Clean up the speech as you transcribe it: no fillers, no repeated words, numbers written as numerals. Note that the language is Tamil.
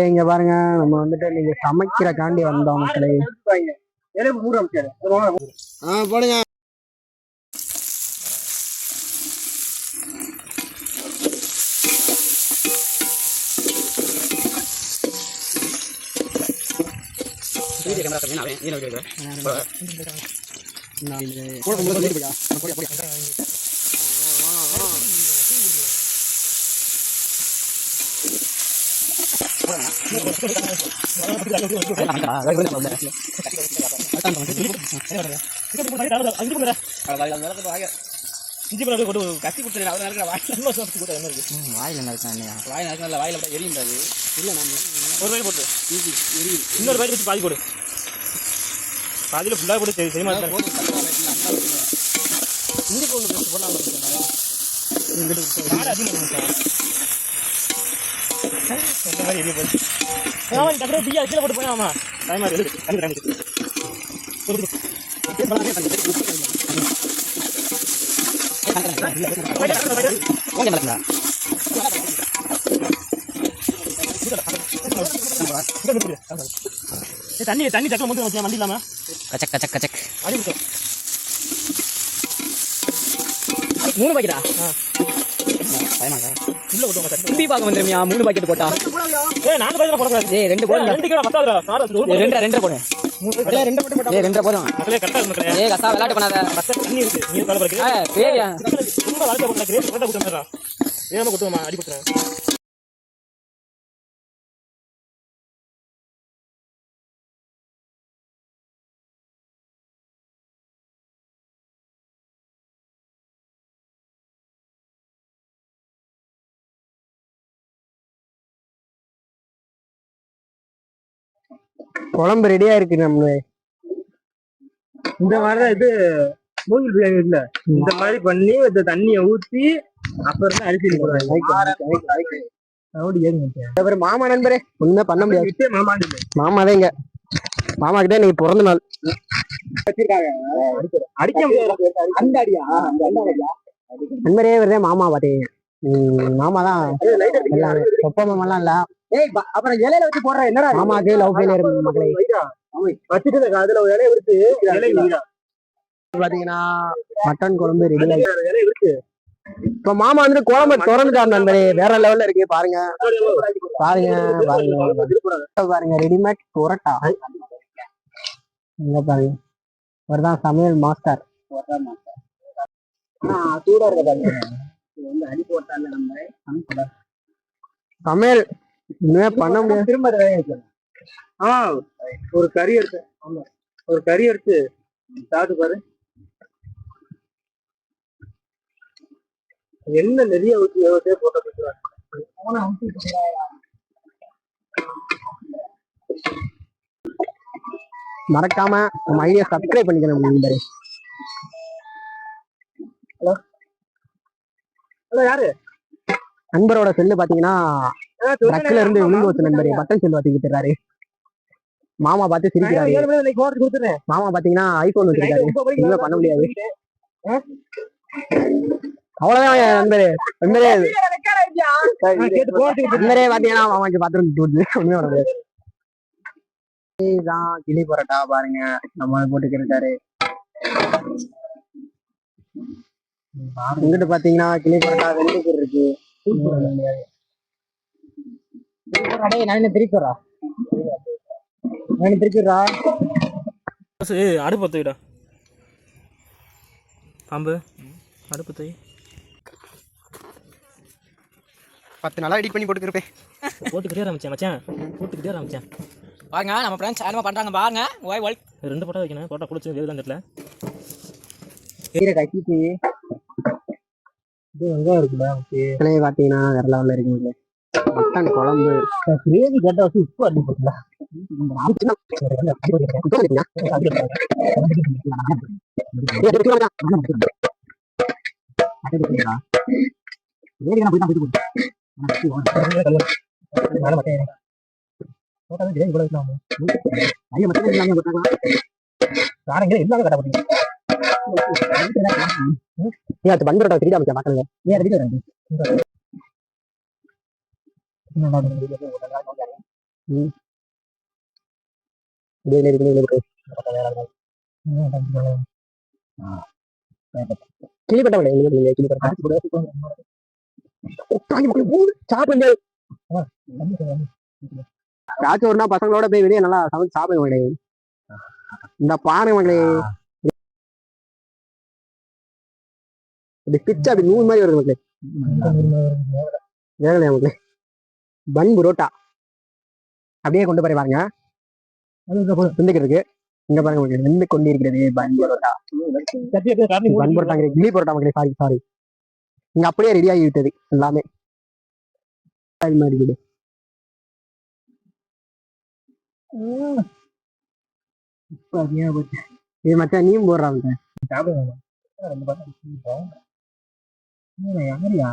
இங்க பாருங்க, நம்ம வந்துட்டு நீங்க சமைக்கிறக்காண்டி வந்தோம் மக்களே. போடுங்க. இஞ்சி பழம் போட்டு கத்தி கொடுத்துருங்க. அவர் வாயில் நல்லா வாயில் எரியுண்டாது. இல்லை நான் ஒரு வாயில் போட்டு இன்னொரு வாயில் வச்சு பாதி போடு. பாதியில் ஃபுல்லாக போட்டு செய்ய மாட்டேன். இஞ்சி பூண்டு போடலாம். அந்த மாதிரி எரிய போகுது. டக்குனு தீயா கீழே போட்டு போய் ஆமா டைம் ஆகுது. தண்ணி தண்ணி தக்க மட்டும் வச்சு வண்டி இல்லாம கச்சக் கச்சக் கச்சக் அடி விட்டோம். 3 பாக்கெட்டா? உள்ள விட்டோம். கும்பி பாக்க வந்துருமியா? 3 பாக்கெட் போட்டா 4 பாக்கெட் போடக்கூடாது. 2 போடுங்க. 2 கிலோ பத்தாதுடா. 2 போடு. 2 போட்டு போட்டா 2 போதும். மக்களே கரெக்ட்டா இருக்கு மக்களே. கசா விளையாட்டு பண்ணாத. பத்த தண்ணி இருக்கு. நீ கால பாருக்கு. பேரியா ரொம்ப வளர்த்த போட்டா கிரேட் கரெக்ட்டா குடுறா. ஏமா குத்துமா அடி குத்துறேன். குழம்பு ரெடியா இருக்கு. நம்மளே இந்த மாதிரிதான் இது மூங்கில் பிரியாணி இல்ல. இந்த மாதிரி பண்ணி இந்த தண்ணியை ஊத்தி அப்புறம் தான் அரிசி மாமா நண்பரே ஒண்ணுமே பண்ண முடியாது. மாமாதான் இங்க மாமா கிட்ட இன்னைக்கு பிறந்த நாள் அடிக்க முடியாது. அந்த அடியா நண்பரே வருதே மாமா பாத்தீங்க. மாமாதான் சொப்ப மாமாலாம் இல்ல. அப்புறம் இலையில வச்சு போடுற என்னடா மாமாக்கு லவ் ஃபெயிலியர் மக்களே வச்சுட்டு அதுல இலைய விடுத்து பாத்தீங்கன்னா மட்டன் குழம்பு ரெடி இருக்கு. இப்ப மாமா வந்து குழம்பு திறந்துட்டாரு நண்பரே. வேற லெவல்ல இருக்கு. பாருங்க பாருங்க பாருங்க பாருங்க ரெடிமேட் புரோட்டா. இங்க பாருங்க அவர்தான் சமையல் மாஸ்டர். சூடா இருக்க பாருங்க. அடி போட்டால நம்ம சமையல் இனிமே பண்ண முடியாது. திரும்ப ஒரு கறி எடுத்து ஒரு கறி எடுத்து சாப்பிட்டு பாரு. என்ன நிறைய ஊற்றி போட்ட மறக்காம நம்ம ஐடியா சப்ஸ்கிரைப் பண்ணிக்கணும் நண்பரே. ஹலோ ஹலோ யாரு நண்பரோட செல்லு பாத்தீங்கன்னா ட்ரக்ல இருந்து விழுந்து வச்ச நண்பரே. பட்டன் செல்லு வச்சுக்கிட்டு இருக்காரு. மாமா பார்த்து சிரிக்கிறாரு. மாமா பாத்தீங்கன்னா ஐபோன் வச்சிருக்காரு. ஒண்ணுமே பண்ண முடியாது. அவ்வளவுதான் நண்பரே. நண்பரே நண்பரே பாத்தீங்கன்னா மாமாக்கு பாத்துட்டு ஒண்ணுமே பண்ண முடியாது. இதுதான் கிளி பரோட்டா. பாருங்க நம்ம போட்டுக்கு இருக்காரு. இங்கிட்டு பாத்தீங்கன்னா கிளி பரோட்டா வெந்துக்கு இருக்கு. திருப்பிடுறா திருப்பிடுறா அடுப்பு பத்துடா. பாம்பு அடுப்பு தூய் 10 நாளா எடிட் பண்ணி போட்டுக்கிருப்பேன். போட்டுக்கிட்டே ஆரம்பிச்சேன் மச்சான். போட்டுக்கிட்டே ஆரம்பிச்சேன். பாருங்க நம்ம ஃப்ரெண்ட்ஸ் ஆரம்ப பண்றாங்க பாருங்க. ஓய் ஓய் 2 போட்டா வைக்கணும். போட்டா குளிச்சு வேறுதான் தெரியல. கட்டிட்டு இது வெங்காயம் இருக்குல்ல. பாத்தீங்கன்னா வேற லெவல்ல இருக்கு. மட்டன் குழம்பு கிரேவி கேட்ட வச்சு உப்பு அடி போட்டுல பண்பரோட தெரியாம பாக்கல. ஏன் ம். இதுல இருக்கு. கிளிப்பட்ட விட கிளிப்பட்ட சாப்பிடுங்க. ஏதாச்சும் ஒரு நாள் பசங்களோட போய் வெளியே நல்லா சமைச்சு சாப்பிடுங்க மகளே. இந்த பானை மகளே இப்படி பிச்சை அப்படி நூறு மாதிரி வருது மக்களே. வேகலையா மக்களே. பன் புரோட்டா அப்படியே கொண்டு போய் பாருங்க. சிந்திக்கு இருக்கு. இங்க பாருங்க மக்களே, நின்று கொண்டு இருக்கிறது பன் புரோட்டா. பன் புரோட்டா கிளி புரோட்டா மக்களே. Sorry sorry. இங்க அப்படியே ரெடி ஆகி விட்டது எல்லாமே. அது மாதிரி இருக்குது. இது மச்சான் நீயும் போடுறாங்க. யாரியா